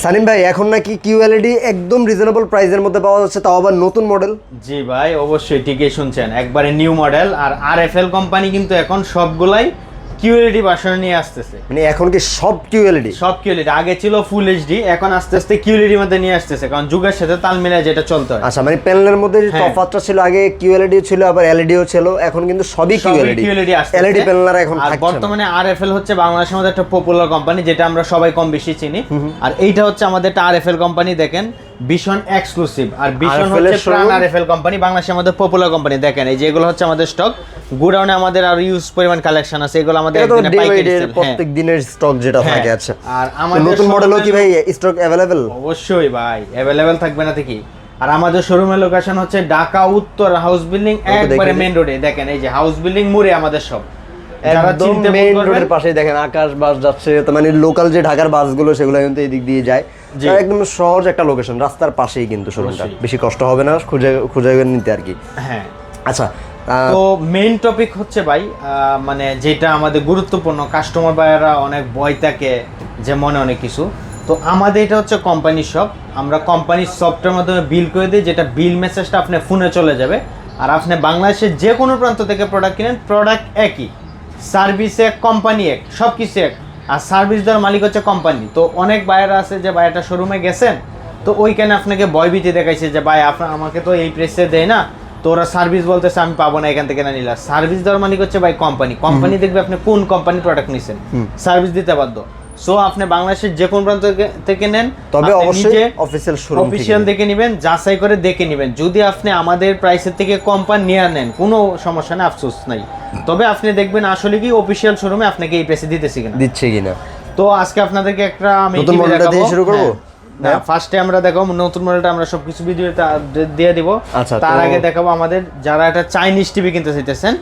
সানিম ভাই এখন নাকি কিউএলইডি একদম রিজনেবল প্রাইসের মধ্যে পাওয়া যাচ্ছে, তাও আবার নতুন মডেল। জি ভাই, অবশ্যই ঠিকই শুনছেন, একবারে নিউ মডেল। আর আরএফএল কোম্পানি কিন্তু এখন সবগুলাই কিউএলইডি ভার্সন নিয়ে আসতেছে। মানে এখন কি সব কিউএলইডি? সব কিউএলইডি, আগে ছিল ফুল এইচডি, এখন আস্তে আস্তে কিউএলইডি মধ্যে নিয়ে আসতেছে, কারণ যুগের সাথে তাল মিলায় যেটা চলতে হয়। আচ্ছা, মানে প্যানেলের মধ্যে যে তফাৎটা ছিল, আগে কিউএলইডি ছিল আবার এলইডিও ছিল, এখন কিন্তু সবই কিউএলইডি আসছে। এলইডি প্যানেল এখন আর থাকছে। বর্তমানে আরএফএল হচ্ছে বাংলাদেশের মধ্যে একটা পপুলার কোম্পানি, যেটা আমরা সবাই কম বেশি চিনি। আর এইটা হচ্ছে আমাদের একটা আরএফএল কোম্পানি, দেখেন ভীষণ এক্সক্লুসিভ। আর ভীষণ হচ্ছে প্রাণ আরএফএল কোম্পানি, বাংলাদেশের মধ্যে পপুলার কোম্পানি। দেখেন এই যে এগুলো হচ্ছে আমাদের স্টক, গোডাউনে আমাদের আর ইউজ পরিমাণ কালেকশন আছে, এগুলো আমাদের একদিনে পাইকারি সেল, প্রত্যেক দিনের স্টক যেটা থাকে। আচ্ছা, আর আমাদের নতুন মডেলও কি ভাই স্টক अवेलेबल? অবশ্যই ভাই, अवेलेबल থাকবে না কি। আর আমাদের শোরুমের লোকেশন হচ্ছে ঢাকা উত্তর হাউস বিল্ডিং, একবারে মেইন রোডে। দেখেন এই যে হাউস বিল্ডিং মোড়ে আমাদের সব, একদম মেইন রোডের পাশেই দেখেন আকাশ বাস যাচ্ছে, তো মানে লোকাল যে ঢাকার বাসগুলো সেগুলো কিন্তু এই দিক দিয়ে যায়। একদম সহজ একটা লোকেশন, রাস্তার পাশেই কিন্তু শোরুমটা, বেশি কষ্ট হবে না খুঁজে খুঁজে নিতে আর কি। হ্যাঁ, আচ্ছা, তো মেইন টপিক হচ্ছে ভাই, মানে যেটা আমাদের গুরুত্বপূর্ণ, কাস্টমার ভাইয়েরা অনেক ভয় থাকে যে মনে অনেক কিছু। তো আমাদের এটা হচ্ছে কোম্পানির শপ, আমরা কোম্পানির সফটওয়্যার মাধ্যমে বিল করে দিই, যেটা বিল মেসেজটা আপনার ফোনে চলে যাবে। আর আপনি বাংলাদেশের যে কোনো প্রান্ত থেকে প্রোডাক্ট কিনেন, প্রোডাক্ট একই, সার্ভিস এক, কোম্পানি এক, সব কিছু এক। আর সার্ভিস দেওয়ার মালিক হচ্ছে কোম্পানি। তো অনেক বায়ার আছে যে ভাই একটা শোরুমে গেছেন, তো ওইখানে আপনাকে ভয়ভীতি দেখাইছে যে ভাই আপনার আমাকে তো এই প্রেসে দেয় না, তো ওরা সার্ভিস বলতেছে আমি পাবো না এখান থেকে না নিলা। সার্ভিস দেওয়ার মালিক হচ্ছে ভাই কোম্পানি। কোম্পানি দেখবে আপনি কোন কোম্পানি প্রোডাক্ট নিছেন, সার্ভিস দিতে বাধ্য। সো আপনি বাংলাদেশের যে কোন প্রান্ত থেকে নেন, তবে অবশ্যই অফিশিয়াল শোরুম অফিশিয়াল দেখে নেবেন, যাচাই করে দেখে নেবেন। যদি আপনি আমাদের প্রাইসের থেকে কম পান, নিয়ে নেন, কোনো সমস্যা নেই, আফসোস নাই। তবে আপনি দেখবেন আসলে কি অফিশিয়াল শোরুমে আপনাকে এই প্রাইসে দিচ্ছে কিনা। তো আজকে আপনাদেরকে একটা আমি নতুন মডেলটা দিয়ে শুরু করব। না, ফার্স্টে আমরা দেখাবো নতুন মডেলটা, আমরা সবকিছু ভিডিওতে দিয়ে দিব। আচ্ছা, তার আগে দেখাবো আমাদের যারা একটা চাইনিজ টিভি কিনতে চাইতেছেন,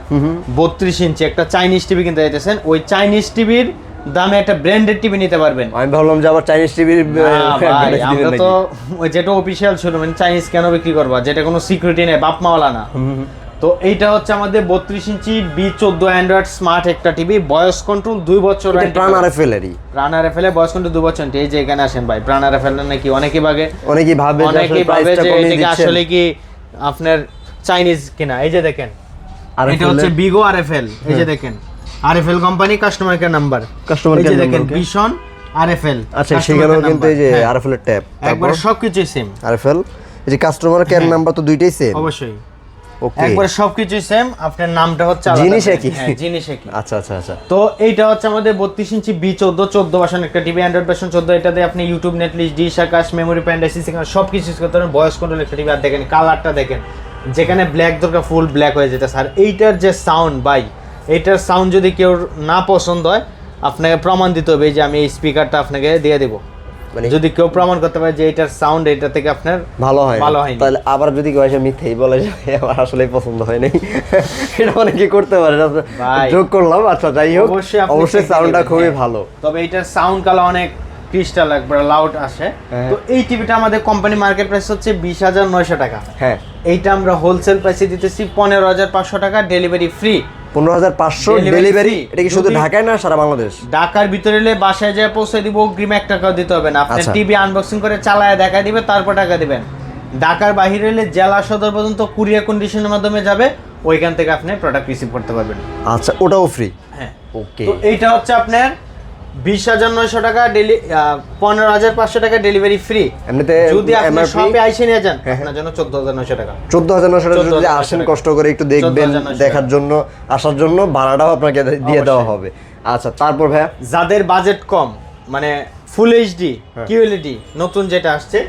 32 ইঞ্চি একটা চাইনিজ টিভি কিনতে চাইতেছেন, ওই চাইনিজ টিভির দামে একটা ব্র্যান্ডেড টিভি নিতে পারবেন। আমি ভাবলাম যে আবার চাইনিজ টিভির, আমরা তো ওই যেটা অফিশিয়াল শোরুম, চাইনিজ কেন বিক্রি করবা, যেটা কোনো সিকিউরিটি নেই, বাপ মাওয়ালা না। তো এইটা হচ্ছে আমাদের 32 ইঞ্চি B14 অ্যান্ড্রয়েড স্মার্ট একটা টিভি, ভয়েস কন্ট্রোল 2 বছর, প্রাণ আরএফএল এরই, প্রাণ আরএফএল এর ভয়েস কন্ট্রোল 2 বছর। এই যে এখানে আসেন ভাই, প্রাণ আরএফএল নাকি অনেকেই ভাবে যে এটাকে আসলে কি আপনার চাইনিজ কিনা। এই যে দেখেন, এটা হচ্ছে বিগো আরএফএল। এই যে দেখেন RFL company customer care number, customer care দেখেন ভীষণ আরএফএল। আচ্ছা, সেখানেও কিন্তু এই যে আরএফএল এর ট্যাব, একবার সবকিছু সেম। আরএফএল এই যে কাস্টমার কেয়ার নাম্বার তো দুইটাই সেম, অবশ্যই ওকে, একবার সবকিছু সেম। আপনার নামটা হচ্ছে আলাদা, জিনিস একই। হ্যাঁ, জিনিস একই। আচ্ছা আচ্ছা আচ্ছা। তো এইটা হচ্ছে আমাদের 32 ইঞ্চি B14 14 ভার্সন একটা টিভি, অ্যান্ড্রয়েড ভার্সন 14। এটাতে আপনি ইউটিউব, নেটফ্লিক্স, ডিশ, আকাশ, মেমোরি, প্যান্ড, এসএসডি সবকিছু ইউজ করতে পারেন। ভয়েস কন্ট্রোল একটা টিভি। আর দেখেন কালারটা দেখেন, যেখানে ব্ল্যাক দরকার ফুল ব্ল্যাক হয়ে যেতে। স্যার এইটার যে সাউন্ড ভাই, এইটার সাউন্ড যদি কেউ না পছন্দ হয়, আপনাকে প্রমাণ দিতে হবে যে আমি এই স্পিকারটা আপনাকে দিয়ে দেবো। মানে যদি কেউ প্রমাণ করতে পারে যে এটার সাউন্ড এটা থেকে আপনার ভালো হয়, তাহলে আবার যদি কেউ এসে মিথ্যেই বলে যে আমার আসলে পছন্দ হয় নাই, এটা অনেকে করতে পারে, যোগ করলাম। আচ্ছা, যাই হোক, অবশ্যই সাউন্ডটা খুবই ভালো। তবে এটার সাউন্ড কালার অনেক ক্রিস্টাল, একবার লাউড আসে। তো এই টিভিটা আমাদের কোম্পানি মার্কেট প্রাইস হচ্ছে 20,900 টাকা। হ্যাঁ, এইটা আমরা হোলসেল প্রাইসে দিতেছি 15,500 টাকা, ডেলিভারি ফ্রি। 15,500 ডেলিভারি? এটা কি শুধু ঢাকায় না সারা বাংলাদেশ? ঢাকার ভিতরে এলে বাসায় যেয়ে পৌঁছে দিব, অগ্রিম 1 টাকাও দিতে হবে না। আপনি টিভি আনবক্সিং করে চালায় দেখা দিবে, তারপর টাকা দিবেন। ঢাকার বাইরে এলে জেলা সদর পর্যন্ত কুরিয়ার কন্ডিশনের মাধ্যমে যাবে, ওইখান থেকে আপনি প্রোডাক্ট রিসিভ করতে পারবেন। আচ্ছা, ওটাও ফ্রি? হ্যাঁ, ওকে। তো এইটা হচ্ছে আপনার 20,900 টাকা, 15,500 টাকা ডেলিভারি ফ্রি। এমনিতে যদি আপনি শপে আইসে নিয়ে যান, আপনার জন্য 14,900 টাকা। 14,900 টাকা যদি আসেন, কষ্ট করে একটু দেখবেন, দেখার জন্য, আসার জন্য ভাড়াটাও আপনাকে দিয়ে দেওয়া হবে। আচ্ছা, তারপর ভাইয়া যাদের বাজেট কম, মানে ফুল এইচডি কিউএলইডি নতুন যেটা আসছে,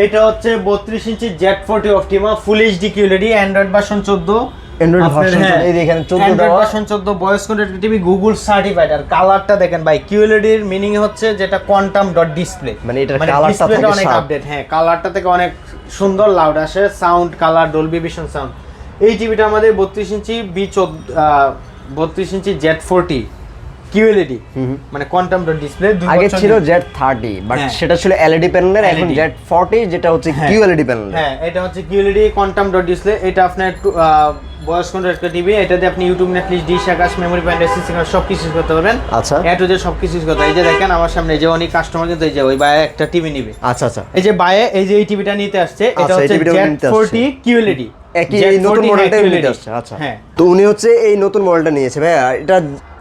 এটা হচ্ছে 32 inch Z40 Optima full HD QLED, Android version 14, Android version এই এখানে 14 দেওয়া, version 14 voice control TV, Google certified. আর কালারটা দেখেন ভাই, কিউএলইডি এর মিনিং হচ্ছে যেটা কোয়ান্টাম ডট ডিসপ্লে, মানে এটার কালারটা থাকে অনেক আপডেট। হ্যাঁ, কালারটা থেকে অনেক সুন্দর লাউড আসে, sound colour Dolby vision sound. এই টিভিটা আমাদের 32 ইঞ্চি B14 ইঞ্চি Z40 কিউএলইডি, মানে কোয়ান্টাম ডট ডিসপ্লে। আগে ছিল Z30, বাট সেটা ছিল এলইডি প্যানেলের, এখন Z40 যেটা হচ্ছে কিউএলইডি প্যানেল। হ্যাঁ, এটা হচ্ছে কিউএলইডি কোয়ান্টাম ডট ডিসপ্লে। এটা আপনার ভয়েস কন্ট্রোল একটা টিভি, এটা দিয়ে আপনি ইউটিউব, নেটফ্লিক্স, ডিশ, আকাশ, মেমোরি, প্যান্ট, এসএসডি কার্ড সব কিছু করতে পারবেন। আচ্ছা, এ টু জেড সব কিছু করতে। এই যে দেখেন আমার সামনে যে অনেক কাস্টমার কিন্তু এই যে ওই ভাই একটা টিভি নিবে। আচ্ছা আচ্ছা, এই যে ভাই এই যে এই টিভিটা নিতে আসছে, এটা আচ্ছা, এই হচ্ছে টিভিটাও নিতে আসছে। Z40 QLED, একই এই নতুন মডেলটাই নিতে আসছে। আচ্ছা, হ্যাঁ। তো উনি হচ্ছে এই নতুন মডেলটা নিয়েছে ভাই, এটা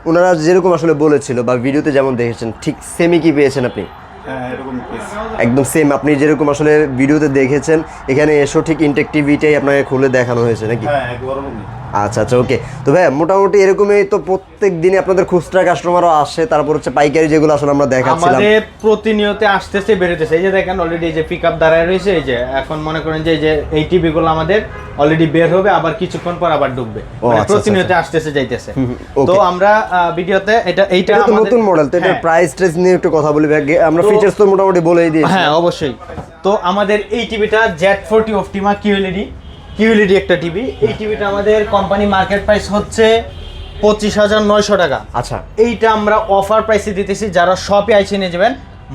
ওনারা যেরকম আসলে বলেছিল বা ভিডিওতে যেমন দেখেছেন ঠিক সেমই কি পেয়েছেন আপনি? হ্যাঁ এরকম পিস একদম সেম আপনি যেরকম আসলে ভিডিওতে দেখেছেন এখানে এসো ঠিক ইনটেক টিভিটাই আপনাকে খুলে দেখানো হয়েছে নাকি? হ্যাঁ একবার ওরকমই। আচ্ছা আচ্ছা, ওকে। তো ভাই মোটামুটি এরকমই তো প্রত্যেক দিনে আপনাদের খুচরা কাস্টমারও আসে, তারপর হচ্ছে পাইকারি যেগুলো আসলে আমরা দেখাচ্ছিলাম। আমাদের প্রতিনিয়ত আসতেছে বেরোতেছে। এই যে দেখেন অলরেডি এই যে পিকআপ দাঁড়ায় রয়েছে, এই যে এখন মনে করেন যে এই টিভি গুলো আমাদের অলরেডি বের হবে, আবার কিছুক্ষণ পর আবার ঢুকবে, মানে আচ্ছা, প্রতিনিয়ত আসতেছে যাইতেছে। okay. তো আমরা ভিডিওতে এইটা এটা তো আমাদের- নতুন মডেল, তো এটার হ্যাঁ। প্রাইস ট্রেস নিয়ে একটু কথা বলি ভাই। আমরা তো- ফিচারস তো মোটামুটি বলেই দিয়েছি। হ্যাঁ অবশ্যই। তো আমাদের এই টিভিটা Z40 Optima QLED একটা টিভি। এই টিভিটা আমাদের কোম্পানি মার্কেট প্রাইস হচ্ছে 25,900 টাকা। আচ্ছা, এইটা আমরা অফার প্রাইসে দিতেছি, যারা শপে আইসে নিয়ে যাবেন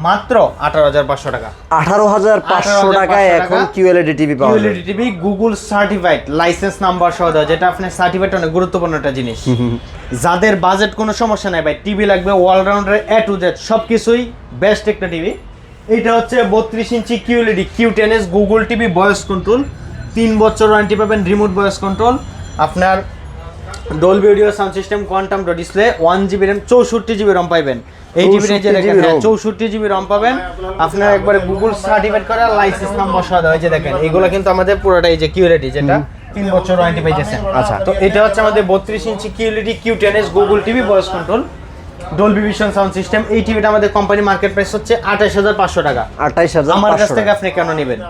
মাত্র 18,500 টাকা। 18,500 টাকায় এখন কিউএলইডি টিভি পাওয়া যায়। QLED TV Google certified, licence number সহ দেওয়া, যেটা আপনার সার্টিফাইড অনেক গুরুত্বপূর্ণ একটা জিনিস। যাদের বাজেট কোনো সমস্যা নাই ভাই, টিভি লাগবে অলরাউন্ডার A to Z সবকিছুই বেস্ট একটা টিভি। এইটা হচ্ছে 32 ইঞ্চি QLED Q10s Google TV, voice control, 3 বছর ওয়ারেন্টি পাবেন, রিমোট ভয়েস কন্ট্রোল, আপনার Dolby audio sound system, quantum dot display, 1GB RAM, 64GB ROM পাবেন। এই টিভির যে দেখেন 64GB ROM পাবেন, আপনার একবারে গুগল সার্টিফাইড করা, লাইসেন্স নাম্বার সহ দেওয়া। এই যে দেখেন এগুলো কিন্তু আমাদের পুরোটা এই যে QLED, যেটা 3 বছর ওয়ারেন্টি পাইতেছেন। আচ্ছা, তো এটা হচ্ছে আমাদের 32 ইঞ্চি QLED Q10s Google TV, voice control, Dolby vision sound system. এই টিভিটা আমাদের কোম্পানি মার্কেট প্রাইস হচ্ছে 28,500 টাকা। 28,500 আমার কাছ থেকে আপনি কেন নেবেন?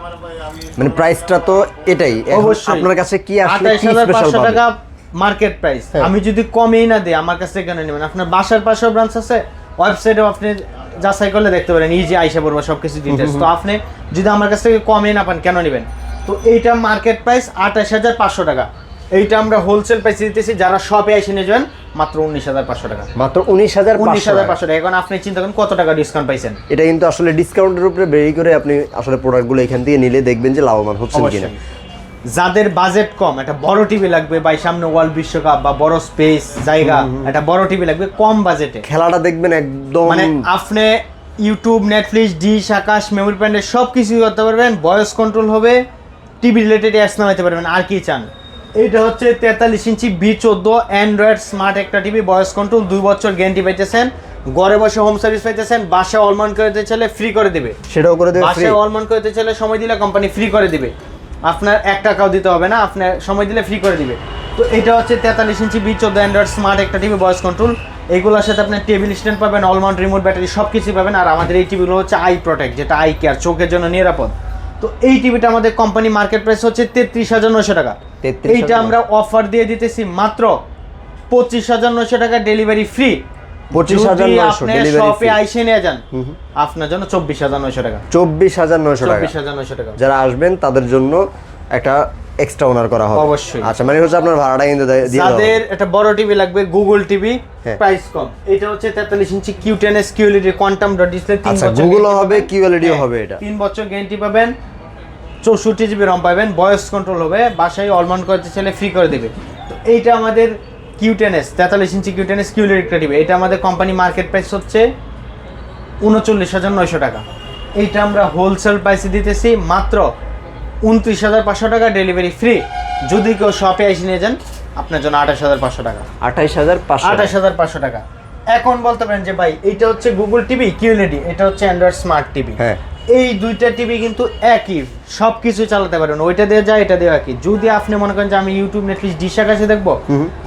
মানে প্রাইসটা তো এটাই। এখন অবশ্যই আপনার কাছে কি আসলে কি 28,500 স্পেশাল টাকা মার্কেট প্রাইস। আমি যদি কমেই না দিই, আমার কাছ থেকে কেন নেবেন? আপনার বাসার পাশেও ব্রাঞ্চ আছে, ওয়েবসাইটেও আপনি যাচাই করলে দেখতে পারেন, ইজি আইসা পড়বে সবকিছু ডিটেইলস। তো আপনি যদি আমার কাছ থেকে কমে না পান, কেন নেবেন? তো এইটা মার্কেট প্রাইস 28,500 টাকা। এইটা আমরা হোলসেল প্রাইসে দিতেছি, যারা শপে এসে নিয়ে যাবেন মাত্র 19,500 টাকা। মাত্র 19,500 টাকা। এখন আপনি চিন্তা করেন কত টাকা ডিসকাউন্ট পাইছেন। এটা কিন্তু আসলে ডিসকাউন্টের উপরে বেরি করে আপনি আসলে প্রোডাক্টগুলো এখান থেকে নিলে দেখবেন যে লাভবান হচ্ছেন কিনা। যাদের বাজেট কম, একটা বড় টিভি লাগবে ভাই, সামনে ওয়ার্ল্ড বিশ্বকাপ বা বড় স্পেস জায়গা, একটা বড় টিভি লাগবে কম বাজেটে, খেলাটা দেখবেন একদম মানে আপনি ইউটিউব, নেটফ্লিক্স, ডিশ, আকাশ, মেমোরি প্যান্ডের সব কিছুই করতে পারবেন, ভয়েস কন্ট্রোল হবে, টিভি রিলেটেড অ্যাপস নামাইতে পারবেন, আর কি চান। এইটা হচ্ছে 43 ইঞ্চি B14 অ্যান্ড্রয়েড স্মার্ট একটা টিভি, ভয়েস কন্ট্রোল, 2 বছর গ্যারান্টি পাইতেছেন, ঘরে বসে হোম সার্ভিস পাইতেছেন, বাসায় অলমন করে দিতে চাইলে ফ্রি করে দিবে, সেটাও করে দেবে ফ্রি। বাসায় অলমন করে দিতে চাইলে সময় দিলে কোম্পানি ফ্রি করে দিবে, আপনার 1 টাকাও দিতে হবে না, আপনার সময় দিলে ফ্রি করে দিবে। তো এটা হচ্ছে 43 ইঞ্চি B14 অ্যান্ড্রয়েড স্মার্ট একটা টিভি, ভয়েস কন্ট্রোল। এইগুলোর সাথে আপনার টেবিল স্ট্যান্ড পাবেন, অলমাউন্ট রিমোট, ব্যাটারি সব কিছুই পাবেন। আর আমাদের এই টিভিগুলো হচ্ছে আই প্রোটেক্ট, যেটা আই কেয়ার, চোখের জন্য নিরাপদ। তো এই টিভিটা আমাদের কোম্পানি মার্কেট প্রাইস হচ্ছে 33,900 টাকা। 33,900 এইটা আমরা অফার দিয়ে দিতেছি মাত্র 25,900 টাকা, ডেলিভারি ফ্রি। 25,900 আপনি ডেলিভারি শপে ফ্রি। আইসে নিয়ে যান, আপনার জন্য 24,900 টাকা। 24,900 টাকা। 24,900 টাকা। যারা আসবেন তাদের জন্য একটা এক্সট্রা ওনার করা হবে অবশ্যই। আচ্ছা, মানে হচ্ছে আপনার ভাড়াটা কিন্তু দিয়ে দেওয়া হবে। যাদের একটা বড় টিভি লাগবে, গুগল টিভি, হ্যাঁ। প্রাইস কম, এটা হচ্ছে 43 ইঞ্চি Q10s QLED quantum dot display, 3 আচ্ছা, বছর গুগলও guarantee হবে, পাবেন। QLED ও হ্যাঁ, হবে এটা। 3 বছর গ্যারান্টি পাবেন, 64GB ROM পাবেন, ভয়েস কন্ট্রোল হবে, বাসায় অলমান করতে চাইলে ফ্রি করে দিবে। তো এইটা আমাদের Q10s 43 ইঞ্চি Q10s QLED একটা টিভি, এটা আমাদের কোম্পানি মার্কেট প্রাইস হচ্ছে 39,900 টাকা। এইটা আমরা হোলসেল প্রাইসে দিতেছি মাত্র 29,500 টাকা, ডেলিভারি ফ্রি। যদি কেউ শপে এসে নিয়ে যান, আপনার জন্য 28,500 টাকা। 28,500 28,500 টাকা। এখন বলতে পারেন যে ভাই এইটা হচ্ছে গুগল টিভি QLED, এটা হচ্ছে অ্যান্ড্রয়েড স্মার্ট টিভি। হ্যাঁ। এই দুইটা টিভি কিন্তু একই, সব কিছু চালাতে পারবেন, ওইটা দিয়ে যায় এটা দিয়ে একই। যদি আপনি মনে করেন যে আমি ইউটিউব, নেটফ্লিক্স, ডিশ আকাশে দেখবো,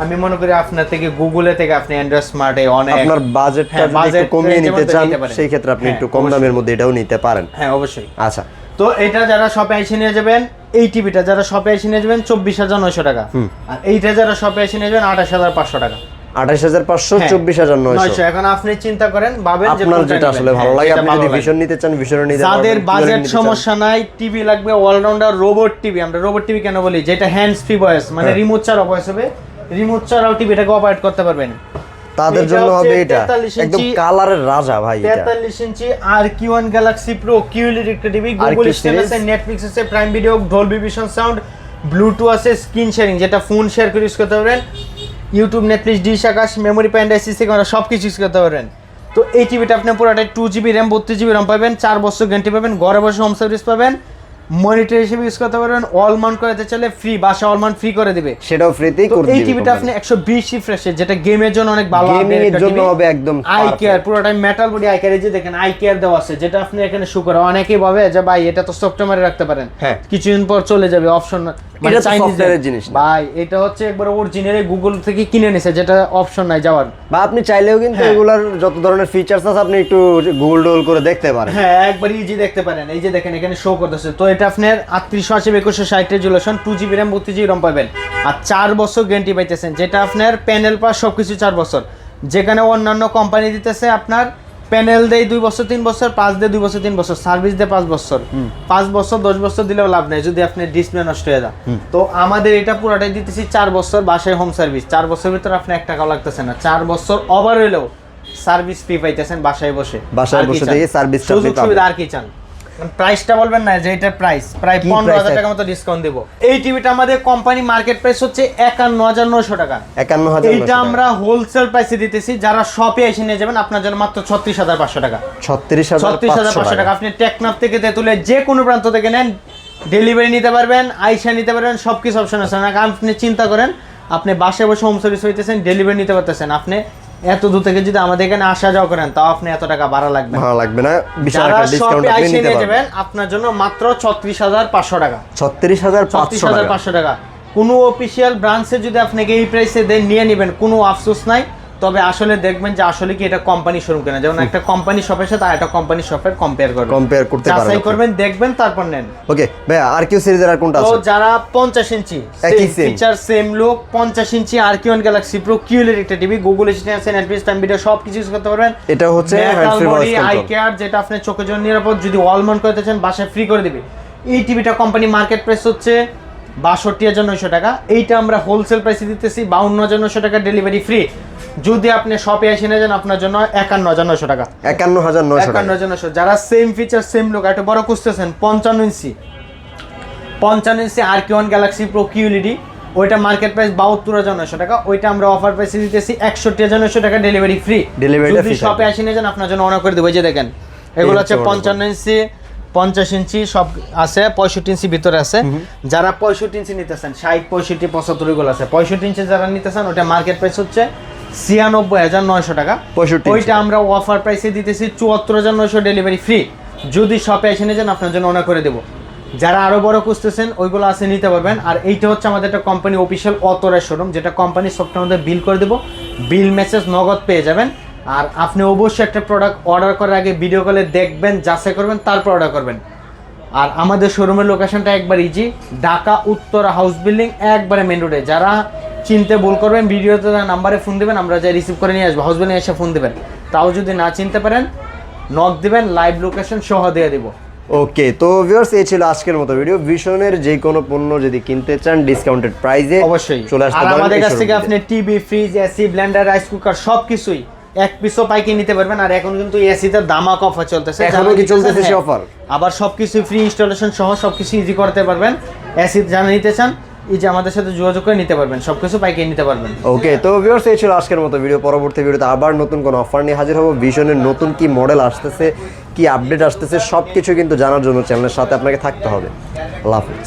আমি মনে করি আপনার থেকে গুগলে থেকে আপনি অ্যান্ড্রয়েড স্মার্টে অনেক আপনার বাজেটটা হ্যাঁ, যদি একটু বাজেট কমিয়ে যেমন নিতে চান নিতে পারেন। সেই ক্ষেত্রে আপনি হ্যাঁ, একটু কম দামের মধ্যে এটাও নিতে পারেন। হ্যাঁ অবশ্যই। আচ্ছা, তো এটা যারা শপে এসে নিয়ে যাবেন, এই টিভিটা যারা শপে এসে নিয়ে যাবেন 24,900 টাকা, আর এইটা যারা শপে এসে নিয়ে যাবেন 28,500 টাকা। 28,500, হ্যাঁ, 24,900। এখন আপনি চিন্তা করেন, ভাবেন যে আপনার কোনটা যেটা নেবেন। আসলে ভালো হ্যাঁ, লাগে, যেটা আপনি ভালো যদি লাগে। ভিশন নিতে চান ভিশনও নিতে পারবেন। যাদের QLED বাজেট নিতে চান। সমস্যা নাই, টিভি লাগবে অলরাউন্ডার রোবট টিভি। আমরা রোবট টিভি কেন বলি? যেটা হ্যান্ডস ফ্রি ভয়েস, মানে হ্যাঁ। রিমোট ছাড়া ভয়েস হবে, রিমোট ছাড়াও টিভিটাকে অপারেট করতে পারবেন। তাদের এটা জন্য হচ্ছে হবে এটা 43 একদম ইঞ্চি কালারের রাজা ভাই এটা। 43 ইঞ্চি RQ1 Galaxy Pro QLED একটা টিভি, গুগল RQ স্ট্রিম আছে, series। নেটফ্লিক্স আছে, prime video, Dolby vision sound, Bluetooth আছে, স্ক্রিন শেয়ারিং যেটা ফোন শেয়ার করে ইউজ করতে পারবেন, ইউটিউব, নেটফ্লিক্স, ডিশ আকাশ, মেমোরি প্যান্ড, এসএসডি ক্যামেরা সব কিছু ইউজ করতে পারবেন। তো এই টিভিটা আপনি পুরোটাই 2GB র্যাম 32GB র্যাম পাবেন, 4 বছর গ্যারান্টি পাবেন, ঘরে বসে হোম সার্ভিস পাবেন, মনিটর হিসেবে ইউজ করতে পারবেন, অল মাউন্ট করতে চাইলে ফ্রি, বাসা অল মাউন্ট ফ্রি করে দিবে, সেটাও ফ্রিতেই করে দিবে। এই টিভিটা আপনি 120 রিফ্রেশের, যেটা গেমের জন্য অনেক ভালো, গেমিং এর জন্য হবে একদম আই কেয়ার, পুরোটাই মেটাল বডি আই কেয়ার, এই যে দেখেন আই কেয়ার দেওয়া আছে, যেটা আপনি এখানে শো করে। অনেকেই ভাবে যে ভাই এটা তো সফটওয়্যারে রাখতে পারেন, হ্যাঁ, কিছুদিন পর চলে যাবে, অপশন মানে এটা সফটওয়্যারের জিনিস না ভাই, এটা হচ্ছে একবার অরিজিনাল গুগল থেকে কিনে নিছে, যেটা অপশন নাই যাওয়ার। বা আপনি চাইলেও কিন্তু এগুলার যত ধরনের ফিচারস আছে আপনি একটু গুগল ডোল করে দেখতে পারেন। হ্যাঁ, একবার ইজি দেখতে পারেন। এই যে দেখেন এখানে শো করতেছে। তো এটা আপনার 3880x2160 resolution, 2GB RAM 32GB RAM পাবেন, আর 4 বছর গ্যারান্টি পাইতেছেন, যেটা আপনার প্যানেল পাস সবকিছু 4 বছর, যেখানে অন্যান্য কোম্পানি দিতেছে আপনার প্যানেল দেয় 2 বছর 3 বছর, পাস দেয় 2 বছর 3 বছর, সার্ভিস দেয় 5 বছর। 5 বছর 10 বছর দিলেও লাভ নাই যদি আপনার ডিসপ্লে নষ্ট হয়ে যায়। তো আমাদের এটা পুরোটাই দিতেছি 4 বছর বাসায় হোম সার্ভিস, 4 বছরের ভিতরে আপনি 1 টাকাও লাগতেছে না, 4 বছর ওভার হইলেও সার্ভিস ফ্রি পাইতেছেন বাসায় বসে। বাসায় বসে থেকে সার্ভিসটা আপনি পাবেন। সুবিধা আর কি চান? প্রাইসটা বলবেন না যে এটা প্রাইস প্রায় 15000 টাকা মতো ডিসকাউন্ট দেব। এই টিভিটা আমাদের কোম্পানি মার্কেট প্রাইস হচ্ছে 51900 টাকা। 51900 এইটা আমরা হোলসেল প্রাইসে দিতেছি, যারা শপে এসে নিয়ে যাবেন আপনার জন্য মাত্র 36500 টাকা। 36500 টাকা। আপনি টেকনাফ থেকে তেতুলে যে কোনো প্রান্ত থেকে নেন, ডেলিভারি নিতে পারবেন, আইসা নিতে পারবেন, সবকিছু অপশন আছে। না আপনি চিন্তা করেন, আপনি বাসায় বসে হোম সার্ভিস হইতেছেন, ডেলিভারি নিতে পারতেছেন, আপনি এত দূর থেকে যদি আমাদের এখানে আসা যাওয়া করেন তাও আপনি এত টাকা ভাড়া লাগবে না, বিশাল একটা ডিসকাউন্ট আপনি নিতে পারবেন। আপনার জন্য মাত্র 36500 টাকা। 36500 টাকা। কোনো অফিশিয়াল ব্রাঞ্চে যদি আপনাকে এই প্রাইসে দেন, নিয়ে নেবেন, কোনো আফসোস নাই। তবে আসলে দেখবেন যে আসলে কি এটা কোম্পানি শোরুম কিনা, যেমন একটা কোম্পানি শপের সাথে আর একটা কোম্পানি শপের কম্পেয়ার করতে পারবেন, যাচাই করবেন, দেখবেন, তারপর নেন। ওকে ভাই, আর কিউ সিরিজের আর কোনটা আছে? তো যারা 50 ইঞ্চি একই সেম ফিচার সেম লুক 50 ইঞ্চি RQ1 গ্যালাক্সি প্রো কিউলের একটা TV, Google assistant, Netflix, time video সব কিছু ইউজ করতে পারবেন। এটা হচ্ছে hand free voice control, eye care, যেটা আপনার চোখের জন্য নিরাপদ, যদি ওয়াল মাউন্ট করতে চান বাসায় ফ্রি করে দিবে। এই টিভিটা কোম্পানি মার্কেট প্রাইস হচ্ছে 62900 টাকা, এইটা আমরা হোলসেল প্রাইসে দিতেছি 52900 টাকা, ডেলিভারি ফ্রি। যদি আপনি শপে এসে নিয়ে যান আপনার জন্য 51900 টাকা। 51900 যারা সেম ফিচার সেম লুক একটা বড় খুঁজতেছেন, 55 ইঞ্চি RQ1 গ্যালাক্সি প্রো কিউএলইডি, ওইটা মার্কেট প্রাইস 72900 টাকা, ওইটা আমরা অফার প্রাইসে দিতেছি 61900 টাকা, ডেলিভারি ফ্রি। যদি শপে এসে নিয়ে যান আপনার জন্য অনার করে দেবো। এই যে দেখেন এগুলো হচ্ছে 55 ইঞ্চি, 50 ইঞ্চি সব আছে, 65 ইঞ্চি ভিতরে আছে। যারা 65 ইঞ্চি নিতেছেন, 60, 65, 75 এগুলো আছে। 65 ইঞ্চি যারা নিতেছেন ওটা মার্কেট প্রাইস হচ্ছে 96900 টাকা, ওইটা আমরা অফার প্রাইসে দিতেছি 74900, ডেলিভারি ফ্রি। যদি শপে এসে নিয়ে যান আপনার জন্য অনার করে দেবো। যারা আরো বড় খুঁজতেছেন ওইগুলো আছে, নিতে পারবেন। আর এইটা হচ্ছে আমাদের একটা কোম্পানি অফিসিয়াল অথরাইজড শোরুম, যেটা কোম্পানি সফটওয়্যার মধ্যে বিল করে দেবো, বিল মেসেজ নগদ পেয়ে যাবেন। আর আপনি অবশ্যই একটা প্রোডাক্ট অর্ডার করার আগে ভিডিও কলে দেখবেন, যাচাই করবেন, তারপর অর্ডার করবেন। আর আমাদের শোরুমের লোকেশনটা একবার easy, Dhaka Uttara house building, একবারে মেন রোডে। যারা চিনতে ভুল করবেন ভিডিওতে নাম্বারে ফোন দেবেন, আমরা যাই রিসিভ করে নিয়ে আসবো, হাউস বিল্ডিং এসে ফোন দেবেন। তাও যদি না চিনতে পারেন নক দিবেন, লাইভ লোকেশন সহ দিয়ে দেবো। ওকে, তো ভিউয়ার্স এই ছিল আজকের মতো ভিডিও। ভিশনের যে কোনো পণ্য যদি কিনতে চান ডিসকাউন্টেড প্রাইসে অবশ্যই চলে আসতে পারেন। আর আমাদের কাছ থেকে পারেন। আপনি TV, fridge, AC, Blender, rice cooker সবকিছুই এক পিসও পাইকে নিতে পারবেন। আর এখন কিন্তু এসিতে দামাক অফার চলতেছে, এখনো কি চলতেছে সেই অফার? আবার সবকিছু ফ্রি ইনস্টলেশন সহ সবকিছু ইজি করতে পারবেন। এসি যারা নিতে চান এই যে আমাদের সাথে যোগাযোগ করে নিতে পারবেন, সবকিছু পাইকে নিতে পারবেন। ওকে, তো ভিউয়ার্স এই ছিল আজকের মতো ভিডিও। পরবর্তী ভিডিওতে আবার নতুন কোনো অফার নিয়ে হাজির হব। ভিশনের নতুন কি মডেল আসতেছে, কি আপডেট আসতেছে, সবকিছু কিন্তু জানার জন্য চ্যানেলের সাথে আপনাকে থাকতে হবে। আল্লাহ হাফেজ।